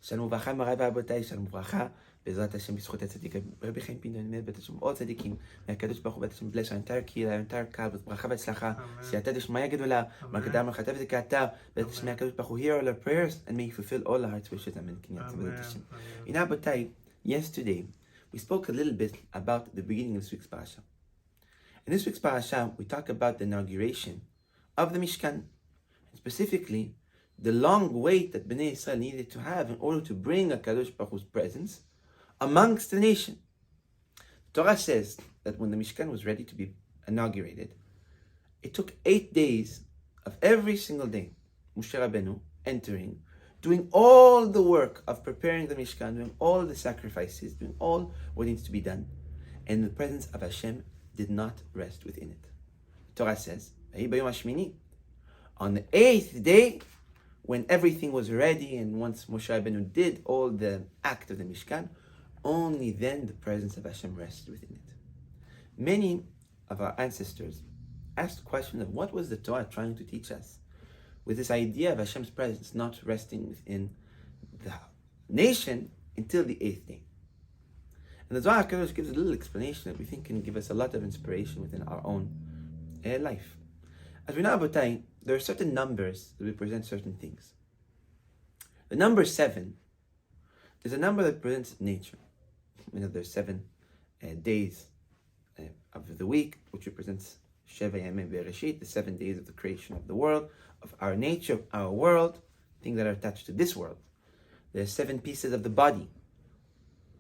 שלום וברכה, מוריי ורבותיי, שלום וברכה. בעזרת השם, בזכות הצדיק רבי חיים פינטו, אני מת בית השם עוד צדיקים, מהקדוש ברוך הוא בית השם, bless our entire קהילה, our entire קהל, ברכה והצלחה, סייעתא דשמיא גדולה, מלכתם מלכתיו וזכאתה, בית השם מהקדוש ברוך הוא, hear all our prayers, and may he fulfill all our hearts wishes, amen, כנעת בית השם. הנה רבותיי, yesterday, we spoke a little bit about the beginning of this week's parasha. In this week's parasha, we talk about the inauguration of the Mishkan, specifically, the long wait that Bnei Israel needed to have in order to bring a Kadosh Baruch Hu's presence amongst the nation. The Torah says that when the Mishkan was ready to be inaugurated, it took 8 days of every single day, Moshe Rabbeinu entering, doing all the work of preparing the Mishkan, doing all the sacrifices, doing all what needs to be done, and the presence of Hashem did not rest within it. The Torah says, on the 8th day, when everything was ready and once Moshe Rabbeinu did all the act of the Mishkan, only then the presence of Hashem rested within it. Many of our ancestors asked the question of what was the Torah trying to teach us with this idea of Hashem's presence not resting within the nation until the 8th day. And the Zohar HaKadosh gives a little explanation that we think can give us a lot of inspiration within our own life. As we know about time, there are certain numbers that represent certain things. The number 7 is a number that represents nature. You know, there's 7 days of the week, which represents Sheva Yamei Bereshit, the 7 days of the creation of the world, of our nature, of our world, things that are attached to this world. There's 7 pieces of the body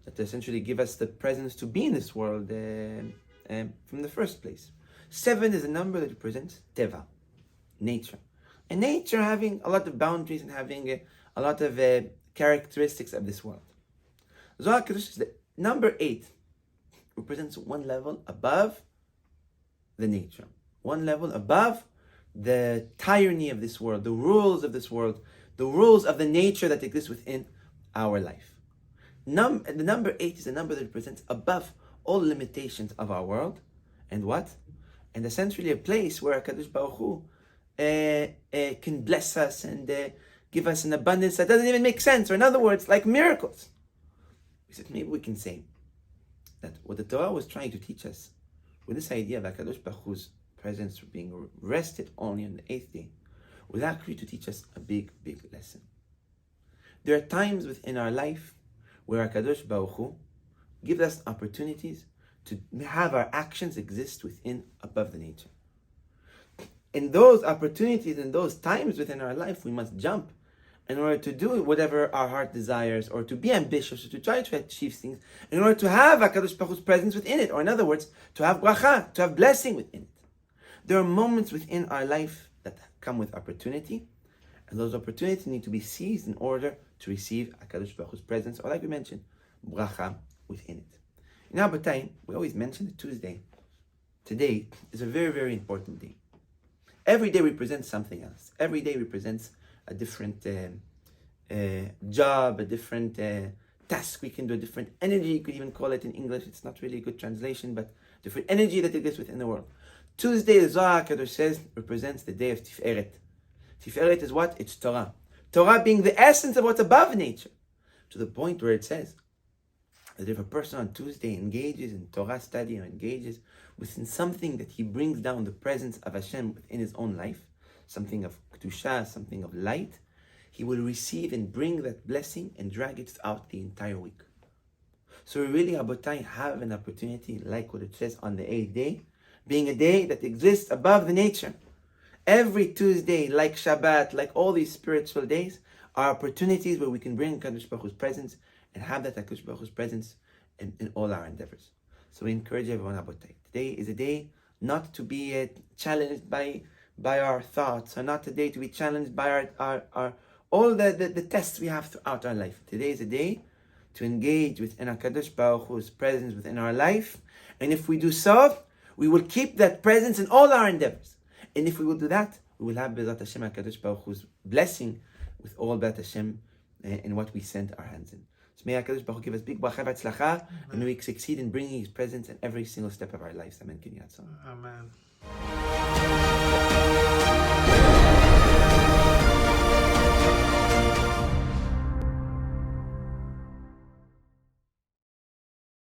that essentially give us the presence to be in this world from the first place. 7 is a number that represents Teva, nature. And nature having a lot of boundaries and having a lot of characteristics of this world. Zohar HaKadosh says that number 8 represents one level above the nature, one level above the tyranny of this world, the rules of this world, the rules of the nature that exists within our life. The number 8 is a number that represents above all limitations of our world, and what? And essentially a place where HaKadosh Baruch Hu can bless us and give us an abundance that doesn't even make sense, or in other words, like miracles. We said maybe we can say that what the Torah was trying to teach us with this idea of HaKadosh Baruch Hu's presence being rested only on the 8th day was actually to teach us a big, big lesson. There are times within our life where HaKadosh Baruch Hu gives us opportunities to have our actions exist within, above the nature. In those opportunities, in those times within our life, we must jump in order to do whatever our heart desires, or to be ambitious, or to try to achieve things, in order to have HaKadosh Baruch Hu's presence within it, or in other words, to have bracha, to have blessing within it. There are moments within our life that come with opportunity, and those opportunities need to be seized in order to receive HaKadosh Baruch Hu's presence, or like we mentioned, bracha within it. In our time, we always mention the Tuesday. Today is a very, very important day. Every day represents something else. Every day represents a different job, a different task we can do, a different energy, you could even call it in English. It's not really a good translation, but different energy that exists within the world. Tuesday, the Zohar HaKadosh says, represents the day of Tiferet. Tiferet is what? It's Torah. Torah being the essence of what's above nature. To the point where it says that if a person on Tuesday engages in Torah study or engages within something that he brings down the presence of Hashem within his own life, something of Kedusha, something of light, he will receive and bring that blessing and drag it out the entire week. So we really, Abotai, have an opportunity, like what it says on the 8th day, being a day that exists above the nature. Every Tuesday, like Shabbat, like all these spiritual days, are opportunities where we can bring HaKadosh Baruch Hu's presence and have that HaKadosh Baruch Hu's presence in all our endeavors. So we encourage everyone, Abotai. Today is a day not to be challenged by our thoughts, or not a day to be challenged by our all the tests we have throughout our life. Today is a day to engage within HaKadosh Baruch Hu's presence within our life, and if we do so, we will keep that presence in all our endeavors. And if we will do that, we will have Bezat Hashem HaKadosh Baruch Hu's blessing with all Bezat Hashem in what we send our hands in. So may HaKadosh Baruch Hu give us big bracha v'atzlacha, and may we succeed in bringing His presence in every single step of our lives. Amen. Amen.